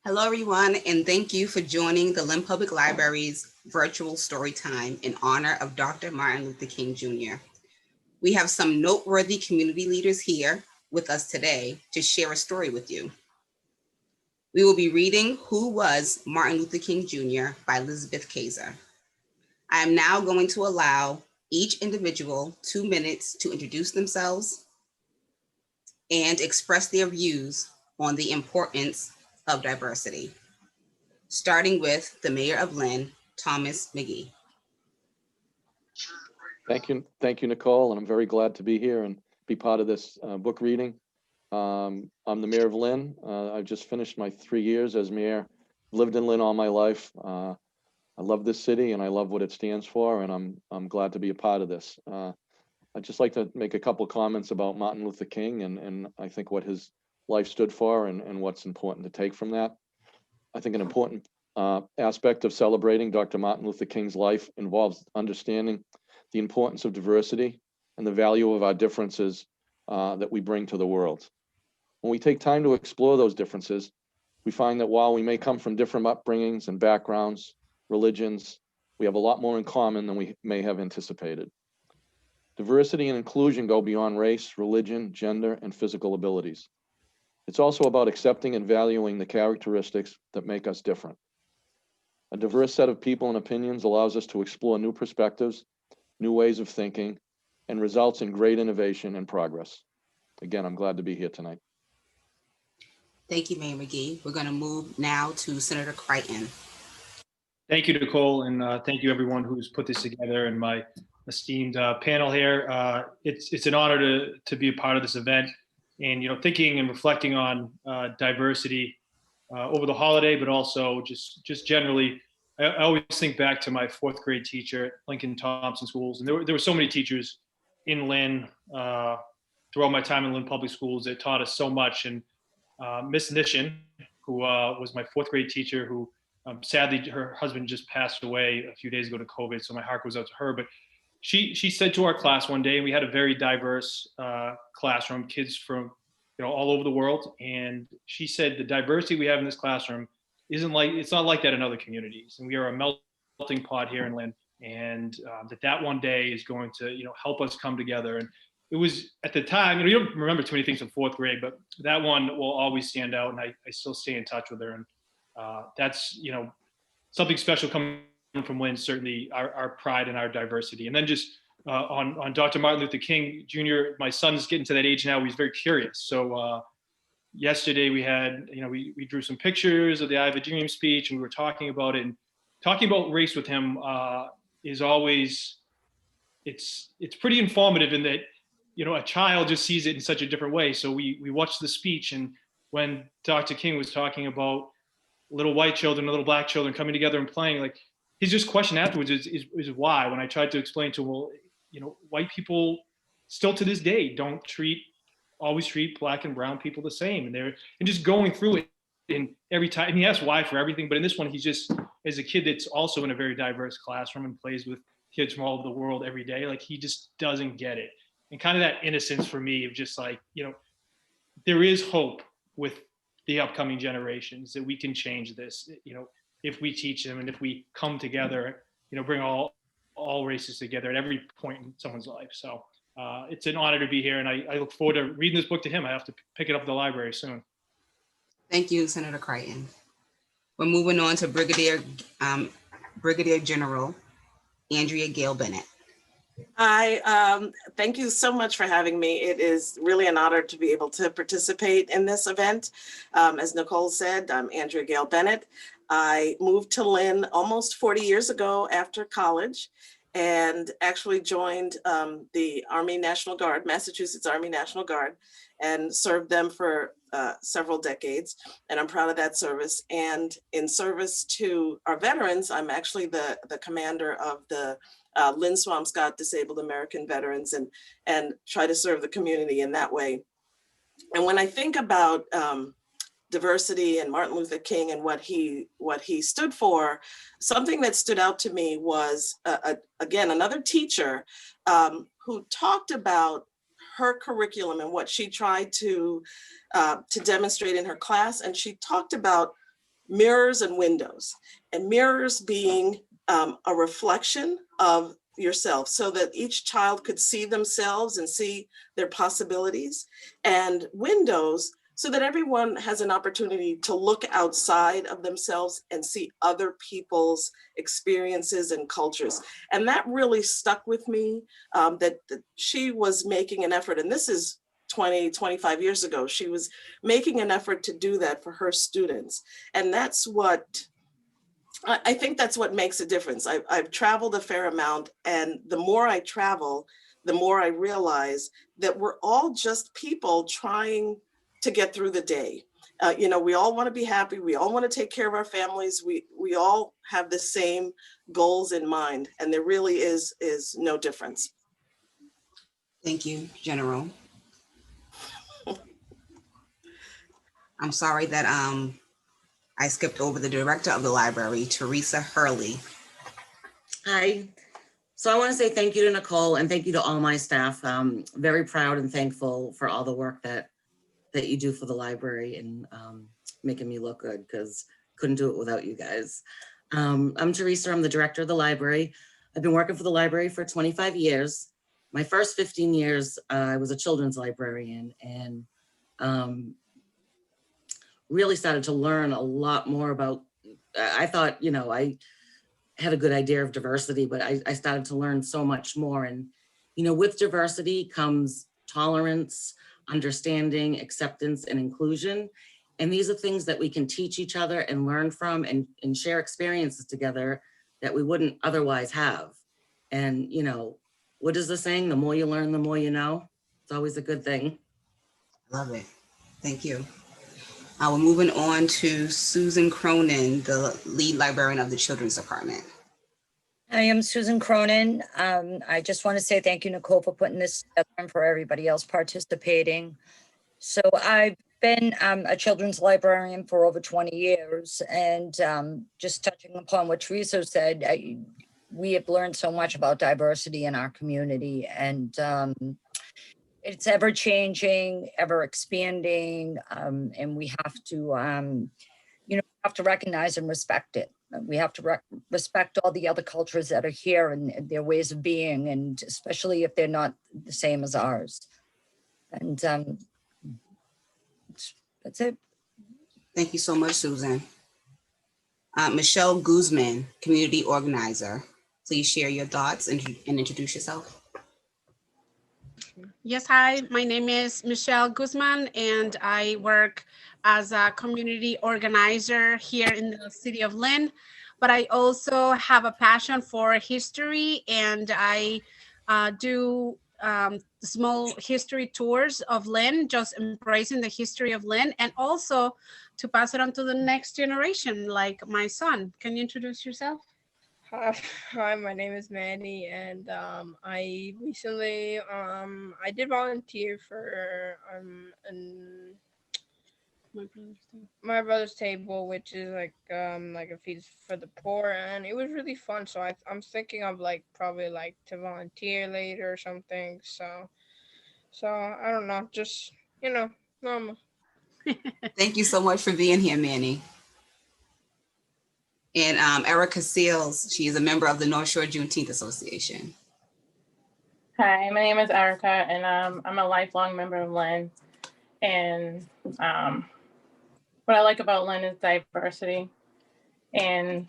Hello, everyone, and thank you for joining the Lynn Public Library's virtual story time in honor of Dr. Martin Luther King Jr. We have some noteworthy community leaders here with us today to share a story with you. We will be reading Who Was Martin Luther King Jr. by Elizabeth Kaiser. I am now going to allow each individual 2 minutes to introduce themselves and express their views on the importance of diversity, starting with the mayor of Lynn, Thomas Mcgee. Thank you, Nicole, and I'm very glad to be here and be part of this book reading. I'm the mayor of Lynn. I've just finished my 3 years as mayor. Lived in Lynn all my life. I love this city and I love what it stands for, and I'm glad to be a part of this. I'd just like to make a couple comments about Martin Luther King and I think what his life stood for and what's important to take from that. I think an important aspect of celebrating Dr. Martin Luther King's life involves understanding the importance of diversity and the value of our differences that we bring to the world. When we take time to explore those differences, we find that while we may come from different upbringings and backgrounds, religions, we have a lot more in common than we may have anticipated. Diversity and inclusion go beyond race, religion, gender, and physical abilities. It's also about accepting and valuing the characteristics that make us different. A diverse set of people and opinions allows us to explore new perspectives, new ways of thinking, and results in great innovation and progress. Again, I'm glad to be here tonight. Thank you, Mayor Mcgee. We're going to move now to Senator Crighton. Thank you, Nicole, and thank you everyone who's put this together and my esteemed panel here. It's an honor to be a part of this event, and thinking and reflecting on diversity over the holiday, but also just generally. I always think back to my 4th grade teacher at Lincoln Thompson Schools, and there were so many teachers in Lynn throughout my time in Lynn Public Schools that taught us so much. And Miss Nishin, who was my 4th grade teacher, who sadly her husband just passed away a few days ago to COVID, so my heart goes out to her. But she said to our class one day, and we had a very diverse classroom, kids from all over the world, and she said the diversity we have in this classroom it's not like that in other communities, and we are a melting pot here in Lynn, and that one day is going to help us come together. And it was at the time, you don't remember too many things from 4th grade, but that one will always stand out, and I still stay in touch with her, and that's something special coming from Lynn, certainly our pride and our diversity. And then just on Dr. Martin Luther King Jr., my son's getting to that age now where he's very curious. So yesterday we had, we drew some pictures of the I Have a Dream speech, and we were talking about it. And talking about race with him is always, it's pretty informative in that, a child just sees it in such a different way. So we watched the speech, and when Dr. King was talking about little white children, little black children coming together and playing, like his just question afterwards is why. When I tried to explain to him, well, white people still to this day don't always treat black and brown people the same, and just going through it in every time. And he asked why for everything, but in this one, he's just, as a kid that's also in a very diverse classroom and plays with kids from all over the world every day, like he just doesn't get it. And kind of that innocence for me of just like, there is hope with the upcoming generations that we can change this, if we teach them and if we come together, bring all races together at every point in someone's life. So it's an honor to be here, and I look forward to reading this book to him. I have to pick it up at the library soon. Thank you, Senator Crighton. We're moving on to Brigadier General Andrea Gayle-Bennett. Hi, thank you so much for having me. It is really an honor to be able to participate in this event. As Nicole said, I'm Andrea Gayle-Bennett. I moved to Lynn almost 40 years ago after college, and actually joined the Army National Guard, Massachusetts Army National Guard, and served them for several decades. And I'm proud of that service. And in service to our veterans, I'm actually the commander of the Lynn Swampscott Disabled American Veterans, and try to serve the community in that way. And when I think about diversity and Martin Luther King and what he stood for, something that stood out to me was, again, another teacher who talked about her curriculum and what she tried to demonstrate in her class. And she talked about mirrors and windows, and mirrors being a reflection of yourself so that each child could see themselves and see their possibilities, and windows so that everyone has an opportunity to look outside of themselves and see other people's experiences and cultures. And that really stuck with me, that she was making an effort, and this is 20, 25 years ago, she was making an effort to do that for her students. And that's what, I think that's what makes a difference. I've traveled a fair amount, and the more I travel, the more I realize that we're all just people trying to get through the day. You know, we all want to be happy. We all want to take care of our families. We all have the same goals in mind, and there really is no difference. Thank you, General. I'm sorry that I skipped over the director of the library, Theresa Hurley. Hi. So I want to say thank you to Nicole and thank you to all my staff. I'm very proud and thankful for all the work that you do for the library and making me look good, because couldn't do it without you guys. I'm Theresa. I'm the director of the library. I've been working for the library for 25 years. My first 15 years, I was a children's librarian, and really started to learn a lot more about, I thought, you know, I had a good idea of diversity, but I started to learn so much more. And, you know, with diversity comes tolerance, understanding, acceptance, and inclusion. And these are things that we can teach each other and learn from and share experiences together that we wouldn't otherwise have. And, you know, what is the saying? The more you learn, the more you know. It's always a good thing. Love it. Thank you. We're moving on to Susan Cronin, the lead librarian of the Children's Department. I am Susan Cronin. I just want to say thank you, Nicole, for putting this together and for everybody else participating. So I've been a children's librarian for over 20 years, and just touching upon what Theresa said, we have learned so much about diversity in our community, and it's ever changing, ever expanding, and we have to, you know, have to recognize and respect it. We have to respect all the other cultures that are here and their ways of being, and especially if they're not the same as ours. And that's it. Thank you so much, Susan. Michelle Guzman, community organizer. Please share your thoughts and introduce yourself. Yes, hi, my name is Michelle Guzman, and I work as a community organizer here in the city of Lynn, but I also have a passion for history, and I do small history tours of Lynn, just embracing the history of Lynn, and also to pass it on to the next generation, like my son. Can you introduce yourself? Hi, my name is Mandy, and I recently I did volunteer for my brother's table, which is like a feast for the poor, and it was really fun. So I'm thinking of like probably like to volunteer later or something. So I don't know, just, you know, normal. Thank you so much for being here, Manny. And Erica Seals, she is a member of the North Shore Juneteenth Association. Hi, my name is Erica, and I'm a lifelong member of Lynn. And what I like about Lynn is diversity. And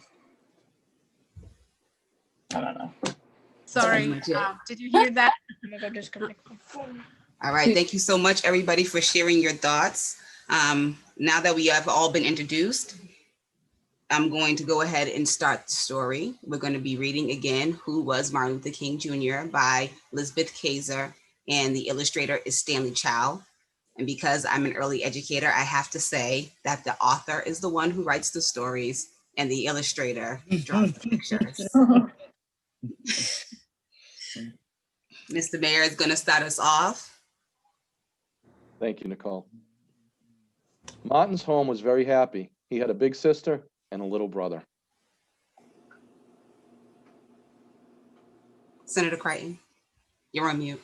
I don't know. Sorry, did you hear that? I'm gonna go disconnect my phone. All right, thank you so much, everybody, for sharing your thoughts. Now that we have all been introduced, I'm going to go ahead and start the story. We're going to be reading again Who Was Martin Luther King Jr. by Elizabeth Kaiser, and the illustrator is Stanley Chow. And because I'm an early educator, I have to say that the author is the one who writes the stories and the illustrator draws the pictures. Mr. Mayor is going to start us off. Thank you, Nicole. Martin's home was very happy. He had a big sister and a little brother. Senator Crighton, you're on mute.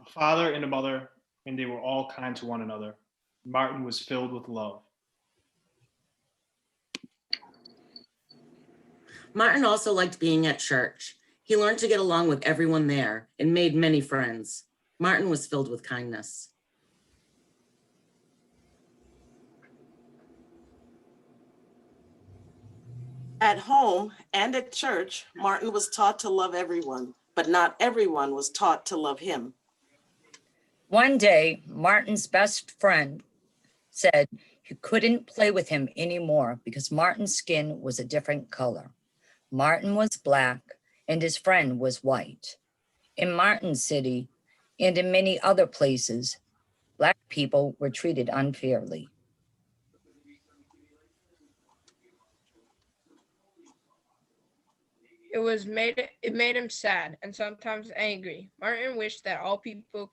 A father and a mother, and they were all kind to one another. Martin was filled with love. Martin also liked being at church. He learned to get along with everyone there and made many friends. Martin was filled with kindness. At home and at church, Martin was taught to love everyone, but not everyone was taught to love him. One day, Martin's best friend said he couldn't play with him anymore because Martin's skin was a different color. Martin was black and his friend was white. In Martin's city and in many other places, Black people were treated unfairly. It made him sad and sometimes angry. Martin wished that all people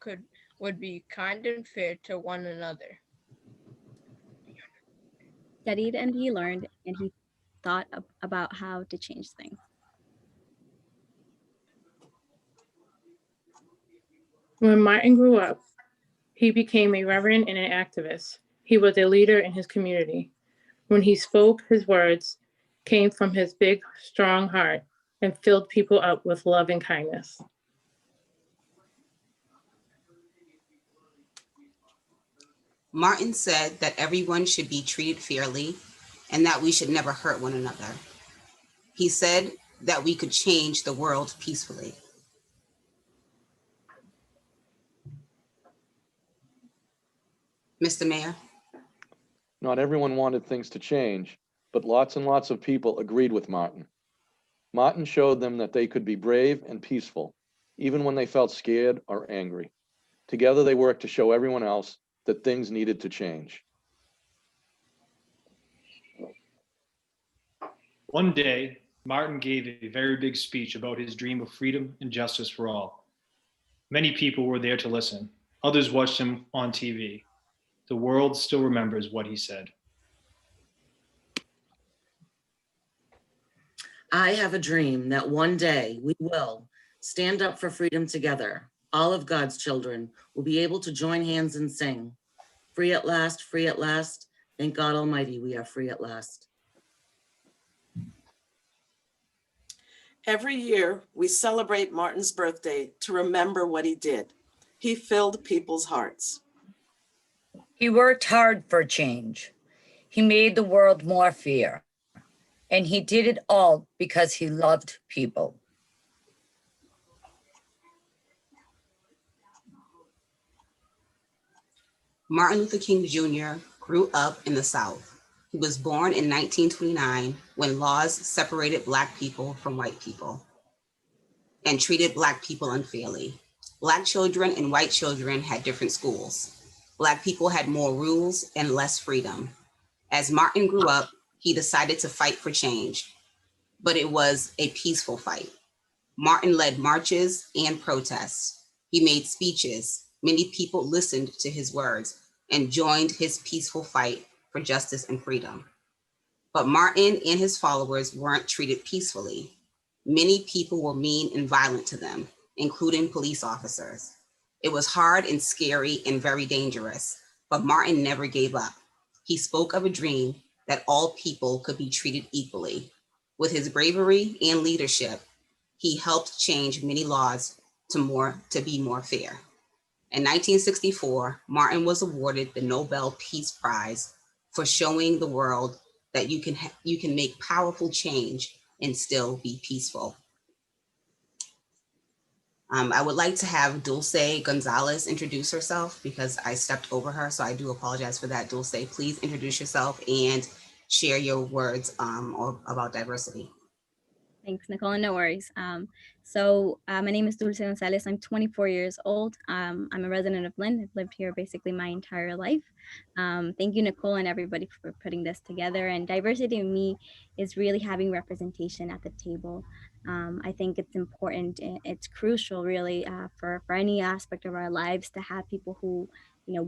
would be kind and fair to one another. Studied and he learned, and he thought about how to change things. When Martin grew up, he became a reverend and an activist. He was a leader in his community. When he spoke, his words came from his big, strong heart and filled people up with love and kindness. Martin said that everyone should be treated fairly and that we should never hurt one another. He said that we could change the world peacefully. Mr. Mayor? Not everyone wanted things to change, but lots and lots of people agreed with Martin. Martin showed them that they could be brave and peaceful, even when they felt scared or angry. Together they worked to show everyone else that things needed to change. One day, Martin gave a very big speech about his dream of freedom and justice for all. Many people were there to listen. Others watched him on TV. The world still remembers what he said. I have a dream that one day we will stand up for freedom together. All of God's children will be able to join hands and sing, free at last, free at last. Thank God Almighty, we are free at last. Every year, we celebrate Martin's birthday to remember what he did. He filled people's hearts. He worked hard for change. He made the world more fair. And he did it all because he loved people. Martin Luther King Jr. grew up in the South. He was born in 1929 when laws separated Black people from white people and treated Black people unfairly. Black children and white children had different schools. Black people had more rules and less freedom. As Martin grew up, he decided to fight for change, but it was a peaceful fight. Martin led marches and protests. He made speeches. Many people listened to his words and joined his peaceful fight for justice and freedom. But Martin and his followers weren't treated peacefully. Many people were mean and violent to them, including police officers. It was hard and scary and very dangerous, but Martin never gave up. He spoke of a dream that all people could be treated equally. With his bravery and leadership, he helped change many laws to be more fair. In 1964, Martin was awarded the Nobel Peace Prize for showing the world that you can make powerful change and still be peaceful. I would like to have Dulce Gonzalez introduce herself because I stepped over her, so I do apologize for that. Dulce, please introduce yourself and share your words about diversity. Thanks, Nicole, no worries. My name is Dulce Gonzalez. I'm 24 years old. I'm a resident of Lynn. I've lived here basically my entire life. Thank you, Nicole, and everybody for putting this together. And diversity in me is really having representation at the table. I think it's important. It's crucial, really, for any aspect of our lives to have people who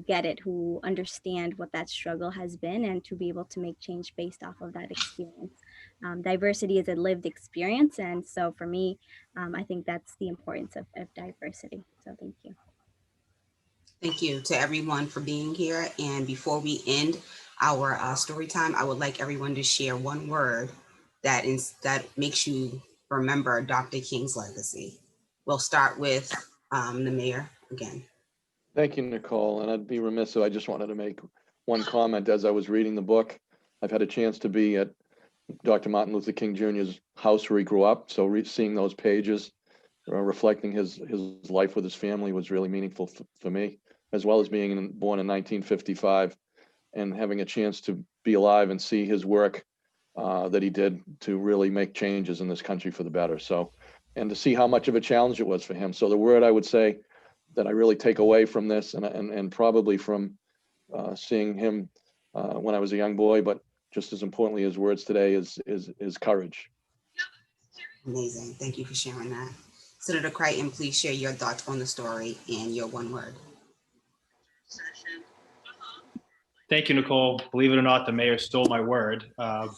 get it, who understand what that struggle has been, and to be able to make change based off of that experience. Diversity is a lived experience. And so for me, I think that's the importance of diversity. So thank you. Thank you to everyone for being here. And before we end our story time, I would like everyone to share one word that makes you remember Dr. King's legacy. We'll start with the mayor again. Thank you, Nicole. And I'd be remiss if I just wanted to make one comment as I was reading the book. I've had a chance to be at Dr. Martin Luther King Jr.'s house where he grew up. So seeing those pages reflecting his life with his family was really meaningful for me, as well as being born in 1955 and having a chance to be alive and see his work that he did to really make changes in this country for the better. So, and to see how much of a challenge it was for him. So the word I would say that I really take away from this and probably from seeing him when I was a young boy, but just as importantly his words today is courage. Amazing. Thank you for sharing that. Senator Crighton, please share your thoughts on the story and your one word. Thank you, Nicole. Believe it or not, the mayor stole my word. No,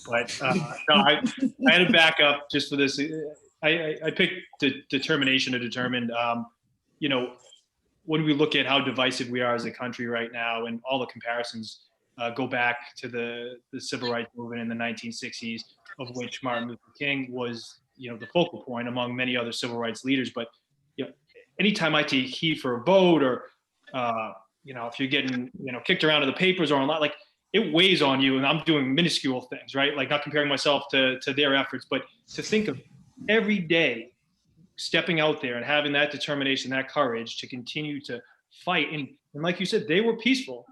I had to back up just for this. I picked determination or determined. You know, when we look at how divisive we are as a country right now, and all the comparisons go back to the civil rights movement in the 1960s, of which Martin Luther King was, you know, the focal point among many other civil rights leaders. But you know, anytime I take heed for a vote, or you know, if you're getting, you know, kicked around in the papers or online, like, it weighs on you. And I'm doing minuscule things, right? Like, not comparing myself to their efforts, but to think of every day stepping out there and having that determination, that courage to continue to fight. And like you said, they were peaceful,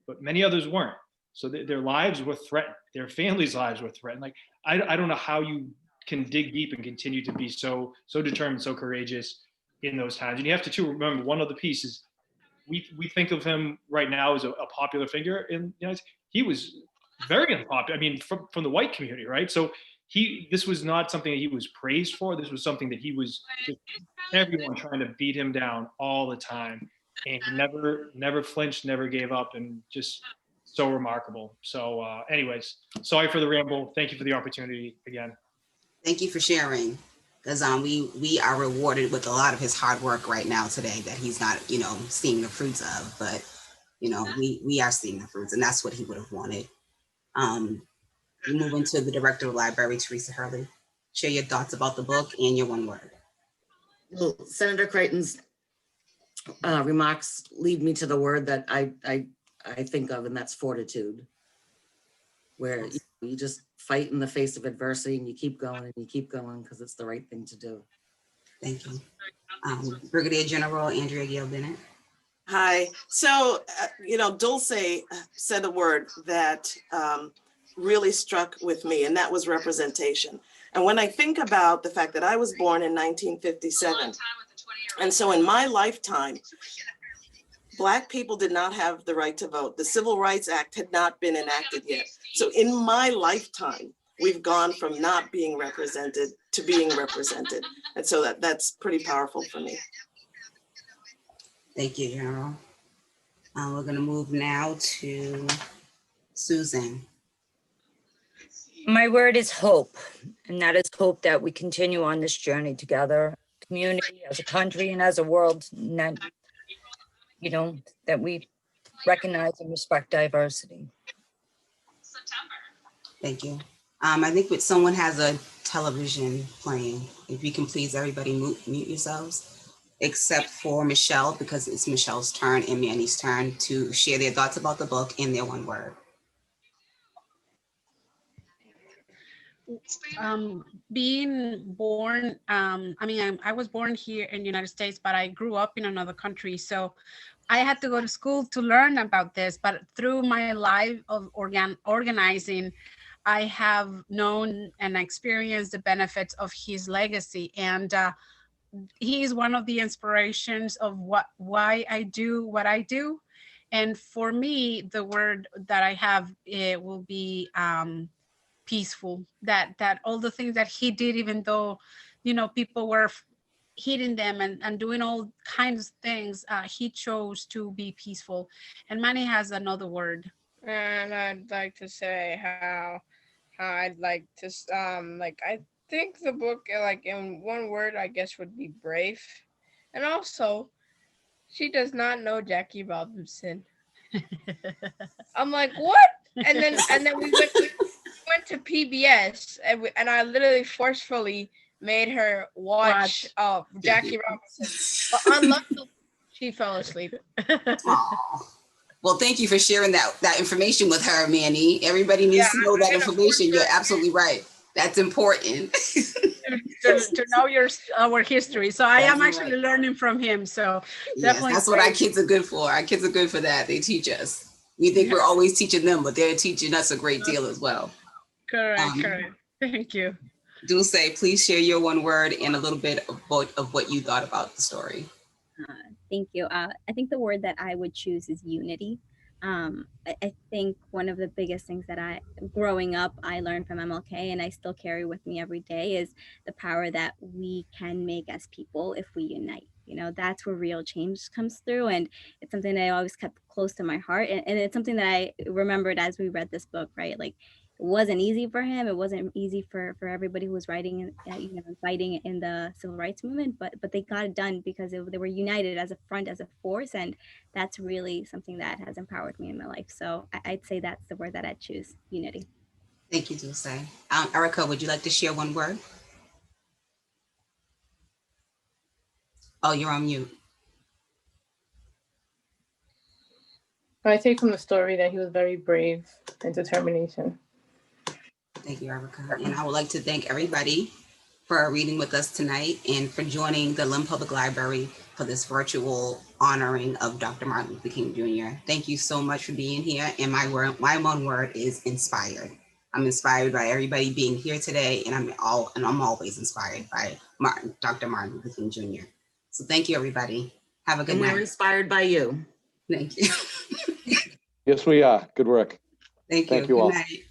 but many others weren't. So their lives were threatened. Their families' lives were threatened. Like, I don't know how you can dig deep and continue to be so determined, so courageous in those times. And you have to too remember one other piece is, we think of him right now as a popular figure in the United States. He was very unpopular. I mean, from the white community, right? So this was not something that he was praised for. This was something that he was just everyone trying to beat him down all the time, and he never flinched, never gave up, and just so remarkable. So, anyways, sorry for the ramble. Thank you for the opportunity again. Thank you for sharing, because we are rewarded with a lot of his hard work right now today that he's not, you know, seeing the fruits of, but, you know, we are seeing the fruits, and that's what he would have wanted. We move into the director of the library, Theresa Hurley. Share your thoughts about the book and your one word. Well, Senator Crichton's remarks lead me to the word that I think of, and that's fortitude, where you just fight in the face of adversity and you keep going and you keep going because it's the right thing to do. Thank you. Brigadier General Andrea Gayle-Bennett. Hi. So, you know, Dulce said a word that really struck with me, and that was representation. And when I think about the fact that I was born in 1957, and so in my lifetime, Black people did not have the right to vote. The Civil Rights Act had not been enacted yet. So in my lifetime, we've gone from not being represented to being represented. And so that's pretty powerful for me. Thank you, General. We're going to move now to Susan. My word is hope, and that is hope that we continue on this journey together, community, as a country, and as a world, and that, you know, that we recognize and respect diversity. Thank you. I think someone has a television playing. If you can please everybody mute yourselves, except for Michelle, because it's Michelle's turn and Manny's turn to share their thoughts about the book and their one word. Being born, I was born here in the United States, but I grew up in another country. So I had to go to school to learn about this, but through my life of organizing, I have known and experienced the benefits of his legacy. And he is one of the inspirations of why I do what I do. And for me, the word that I have, it will be peaceful, that all the things that he did, even though, you know, people were hitting them and doing all kinds of things, he chose to be peaceful. And Manny has another word. And I'd like to say how I'd like to, I think the book, like, in one word, I guess, would be brave. And also, she does not know Jackie Robinson. I'm like, what? And then we went went to PBS and I literally forcefully made her watch Jackie Robinson. But unluckily, she fell asleep. Aw. Well, thank you for sharing that information with her, Manny. Everybody needs to know that information. You're absolutely right. That's important. to know our history. So I am That's actually right. learning from him. So Yes, definitely. that's what our kids are good for. Our kids are good for that. They teach us. We think we're always teaching them, but they're teaching us a great deal as well. Correct. Thank you. Dulce, please share your one word and a little bit of what you thought about the story. Thank you. I think the word that I would choose is unity. I think one of the biggest things that growing up, I learned from MLK and I still carry with me every day is the power that we can make as people if we unite. You know, that's where real change comes through. And it's something that I always kept close to my heart. And it's something that I remembered as we read this book, right? Like, it wasn't easy for him. It wasn't easy for everybody who was writing, fighting in the civil rights movement, but they got it done because they were united as a front, as a force. And that's really something that has empowered me in my life. So I'd say that's the word that I'd choose, unity. Thank you, Dulce. Erica, would you like to share one word? Oh, you're on mute. I take from the story that he was very brave and determination. Thank you, Erica. And I would like to thank everybody for reading with us tonight and for joining the Lynn Public Library for this virtual honoring of Dr. Martin Luther King Jr. Thank you so much for being here. And my one word is inspired. I'm inspired by everybody being here today, and I'm always inspired by Dr. Martin Luther King Jr. So thank you, everybody. Have a good night. We're inspired by you. Thank you. Yes, we are. Good work. Thank you. Thank you Good all. night.